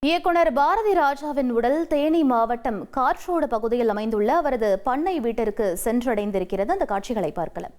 இயக்குனர் பாரதி ராஜாவின் உடல் தேனி மாவட்டம் காற்றோடு பகுதியில் அமைந்துள்ள அவரது பண்ணை வீட்டிற்கு சென்றடைந்திருக்கிறது. அந்த காட்சிகளை பார்க்கலாம்.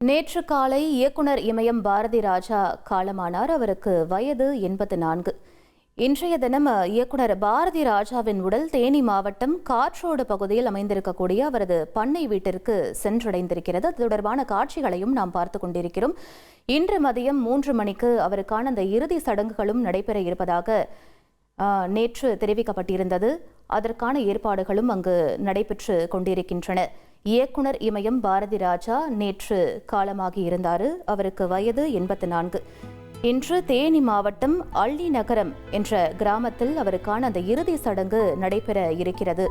நேற்று காலை இயக்குனர் இமயம் பாரதி ராஜா காலமானார். அவருக்கு வயது 84. இன்றைய தினம் இயக்குனர் பாரதி ராஜாவின் உடல் தேனி மாவட்டம் காற்றோடு பகுதியில் அமைந்திருக்கக்கூடிய அவரது பண்ணை வீட்டிற்கு சென்றடைந்திருக்கிறது. அது தொடர்பான காட்சிகளையும் நாம் பார்த்து கொண்டிருக்கிறோம். இன்று மதியம் 3 மணிக்கு அவருக்கான அந்த இறுதி சடங்குகளும் நடைபெற இருப்பதாக நேற்று தெரிவிக்கப்பட்டிருந்தது. அதற்கான ஏற்பாடுகளும் அங்கு நடைபெற்று கொண்டிருக்கின்றன. இயக்குனர் இமயம் பாரதி ராஜா நேற்று காலமாகி இருந்தார். அவருக்கு வயது 84. இன்று தேனி மாவட்டம் அள்ளி நகரம் என்ற கிராமத்தில் அவருக்கான அந்த இறுதி சடங்கு நடைபெற இருக்கிறது.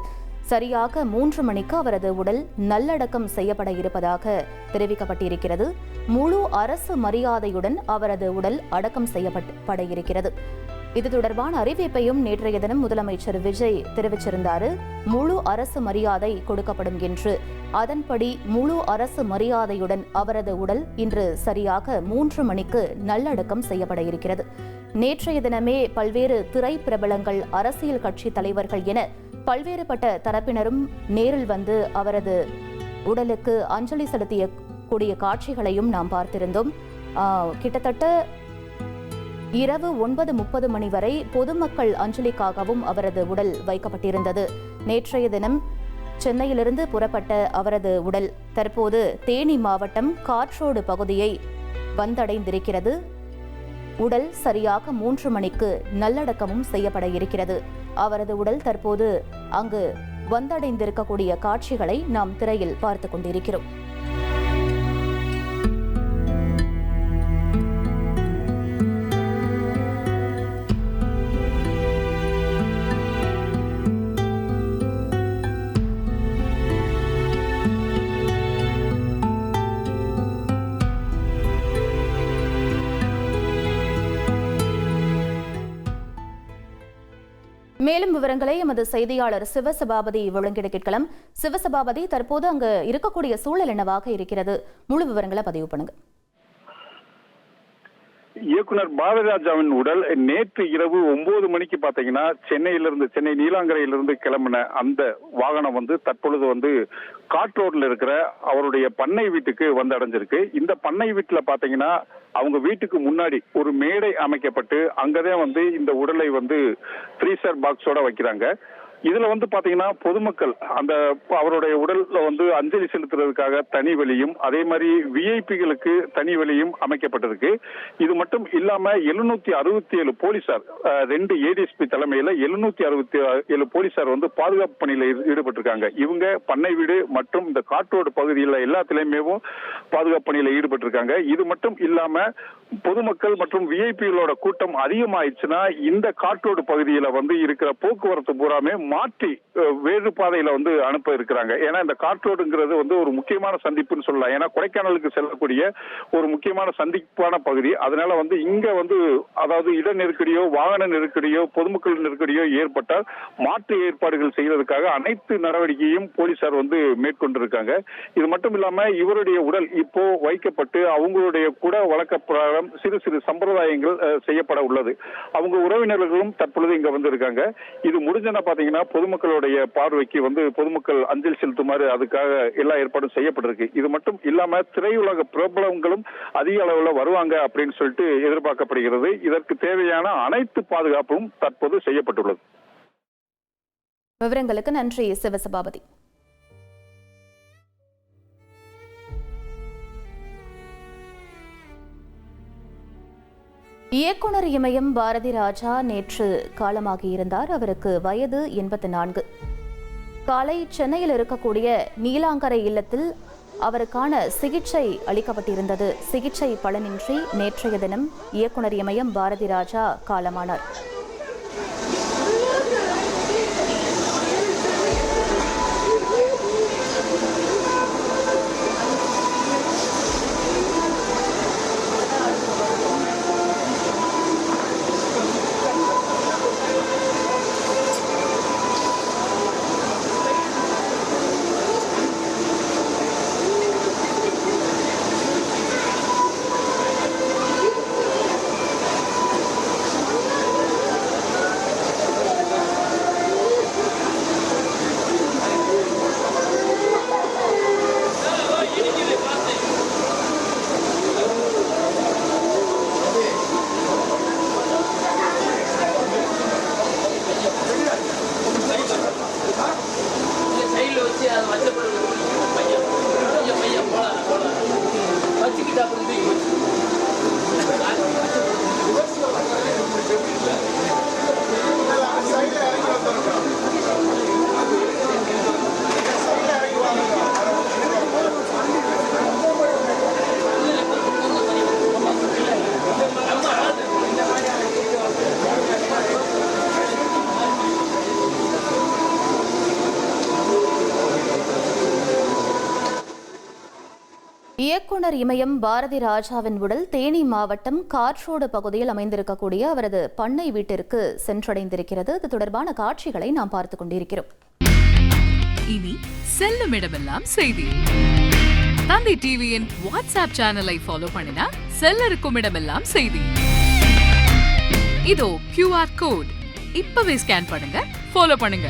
சரியாக 3 மணிக்கு அவரது உடல் நல்லடக்கம் செய்யப்பட இருப்பதாக தெரிவிக்கப்பட்டிருக்கிறது. முழு அரசு மரியாதையுடன் அவரது உடல் அடக்கம் செய்யப்பட இருக்கிறது. இது தொடர்பான அறிவிப்பையும் நேற்றைய தினம் முதலமைச்சர் விஜய் தெரிவிச்சிருந்தார். முழு அரசு மரியாதை கொடுக்கப்படும் என்று. அதன்படி முழு அரசு மரியாதையுடன் அவரது உடல் இன்று சரியாக 3 மணிக்கு நல்லடக்கம் செய்யப்பட இருக்கிறது. நேற்றைய தினமே பல்வேறு திரைப்பிரபலங்கள், அரசியல் கட்சி தலைவர்கள் என பல்வேறுபட்ட தரப்பினரும் நேரில் வந்து அவரது உடலுக்கு அஞ்சலி செலுத்திய கூடிய காட்சிகளையும் நாம் பார்த்திருந்தோம். கிட்டத்தட்ட இரவு 9:30 மணி வரை பொதுமக்கள் அஞ்சலிக்காகவும் அவரது உடல் வைக்கப்பட்டிருந்தது. நேற்றைய தினம் சென்னையிலிருந்து புறப்பட்ட அவரது உடல் தற்போது தேனி மாவட்டம் காற்றோடு பகுதியை வந்தடைந்திருக்கிறது. உடல் சரியாக 3 மணிக்கு நல்லடக்கமும் செய்யப்பட இருக்கிறது. அவரது உடல் தற்போது அங்கு வந்தடைந்திருக்கக்கூடிய காட்சிகளை நாம் திரையில் பார்த்து கொண்டிருக்கிறோம். மேலும் விவரங்களை எமது செய்தியாளர் சிவசபாபதி வழங்கிட கேட்கலாம். சிவசபாபதி, தற்போது அங்கு இருக்கக்கூடிய சூழல் என்னவாக இருக்கிறது? முழு விவரங்களை பதிவு பண்ணுங்க. இயக்குனர் பாரதிராஜாவின் உடல் நேற்று இரவு 9 மணிக்கு பாத்தீங்கன்னா சென்னை நீலாங்கரையிலிருந்து கிளம்பின அந்த வாகனம் தற்பொழுது காற்றோடுல இருக்கிற அவருடைய பண்ணை வீட்டுக்கு அடைஞ்சிருக்கு. இந்த பண்ணை வீட்டுல பாத்தீங்கன்னா அவங்க வீட்டுக்கு முன்னாடி ஒரு மேடை அமைக்கப்பட்டு அங்கதான் இந்த உடலை ஃப்ரீசர் பாக்ஸோட வைக்கிறாங்க. இதுல பாத்தீங்கன்னா பொதுமக்கள் அந்த அவருடைய உடல்ல அஞ்சலி செலுத்துறதுக்காக தனி வழியும், அதே மாதிரி விஐபிகளுக்கு தனி வழியும் அமைக்கப்பட்டிருக்கு. இது மட்டும் இல்லாம 767 போலீசார், 2 ஏடிஎஸ்பி தலைமையில 767 போலீசார் பாதுகாப்பு பணியில ஈடுபட்டிருக்காங்க. இவங்க பண்ணை வீடு மற்றும் இந்த காற்றோடு பகுதியில் எல்லாத்திலுமே பாதுகாப்பு பணியில ஈடுபட்டிருக்காங்க. இது மட்டும் இல்லாம பொதுமக்கள் மற்றும் விஐபிகளோட கூட்டம் அதிகமாயிடுச்சுன்னா இந்த காற்றோடு பகுதியில இருக்கிற போக்குவரத்து பூராமே மாற்றி வேறு பாதையில அனுப்ப இருக்கிறாங்க. ஏன்னா இந்த காற்றோடுங்கிறது ஒரு முக்கியமான சந்திப்புன்னு சொல்லலாம். ஏன்னா கொடைக்கானலுக்கு செல்லக்கூடிய ஒரு முக்கியமான சந்திப்பான பகுதி. அதனால இங்க அதாவது இட நெருக்கடியோ, வாகன நெருக்கடியோ, பொதுமக்கள் நெருக்கடியோ ஏற்பட்டால் மாற்று ஏற்பாடுகள் செய்வதற்காக அனைத்து நடவடிக்கையும் போலீசார் மேற்கொண்டிருக்காங்க. இது மட்டும் இல்லாம இவருடைய உடல் இப்போ வைக்கப்பட்டு அவங்களுடைய கூட வழக்க சிறு சிறு சம்பிரதாயங்கள் செய்யப்பட உள்ளது. அவங்க உறவினர்களும் தற்பொழுது இங்க வந்திருக்காங்க. இது முடிஞ்சனா பாத்தீங்கன்னா பாத்தீங்கன்னா பொதுமக்களுடைய பார்வைக்கு வந்து பொதுமக்கள் அஞ்சல் செலுத்துமாறு அதுக்காக எல்லா ஏற்பாடும் செய்யப்பட்டிருக்கு. இது மட்டும் இல்லாம திரையுலக பிரபலங்களும் அதிக அளவுல வருவாங்க அப்படின்னு சொல்லிட்டு எதிர்பார்க்கப்படுகிறது. இதற்கு தேவையான அனைத்து பாதுகாப்பும் தற்போது செய்யப்பட்டுள்ளது. விவரங்களுக்கு நன்றி சிவசபாபதி. இயக்குனர் இமயம் பாரதி ராஜா நேற்று காலமாகியிருந்தார். அவருக்கு வயது 84. காலை சென்னையில் இருக்கக்கூடிய நீலாங்கரை இல்லத்தில் அவருக்கான சிகிச்சை அளிக்கப்பட்டிருந்தது. சிகிச்சை பலனின்றி நேற்றைய தினம் இயக்குனர் இமயம் பாரதி ராஜா காலமானார். இயக்குனர் இமயம் பாரதி ராஜாவின் உடல் தேனி மாவட்டம் காற்றோடு பகுதியில் அமைந்திருக்கக்கூடிய அவரது பண்ணை வீட்டிற்கு சென்றடைந்திருக்கிறது. இது தொடர்பான காட்சிகளை நாம் பார்த்துக் கொண்டிருக்கிறோம். இனி செல்லும் இடமெல்லாம் செய்தி. தந்தை டிவியின் வாட்ஸ்அப் சேனலை ஃபாலோ பண்ணினா செல்ல இருக்கும் இடமெல்லாம் செய்தி. இதோ QR கோட் இப்பவே ஸ்கேன் பண்ணுங்க, ஃபாலோ பண்ணுங்க.